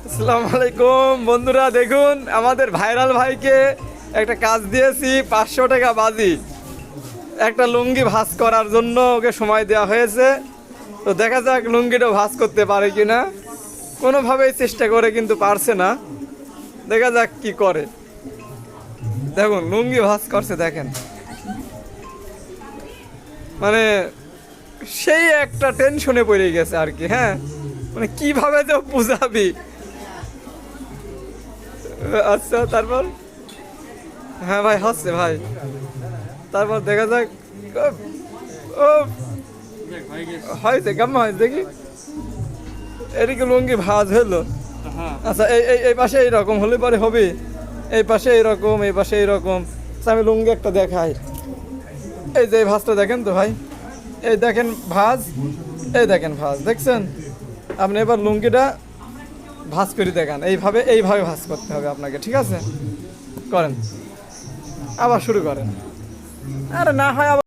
আসসালামু আলাইকুম বন্ধুরা, দেখুন আমাদের ভাইরাল ভাইকে একটা কাজ দিয়েছি, 500 টাকা বাজি একটা লুঙ্গি ভাঁজ করার জন্য ওকে সময় দেওয়া হয়েছে। তো দেখা যাক লুঙ্গিটা ভাঁজ করতে পারে কিনা। কোনোভাবেই চেষ্টা করে কিন্তু পারছে না, দেখা যাক কি করে। দেখুন লুঙ্গি ভাঁজ করছে, দেখেন মানে সেই একটা টেনশনে পড়ে গেছে আর কি। হ্যাঁ, মানে কিভাবে যে বুঝাবি। আচ্ছা, তারপর হ্যাঁ ভাই হচ্ছে ভাই, তারপর দেখা যাক। ও হয়েছে কেমন হয় দেখি, এদিকে লুঙ্গি ভাঁজ হলো। আচ্ছা, এই এই এই পাশে এইরকম হলে পরে হবে, এই পাশে এইরকম, এই পাশে এইরকম। আচ্ছা, আমি লুঙ্গি একটা দেখাই। এই যে এই ভাঁজটা দেখেন তো ভাই, এই দেখেন ভাঁজ, এই দেখেন ভাঁজ, দেখছেন আপনি। এবার লুঙ্গিটা ভাঁজ করে দেখান, এইভাবে এইভাবে ভাঁজ করতে হবে আপনাকে, ঠিক আছে? করেন, আবার শুরু করেন। আরে না হয় আবার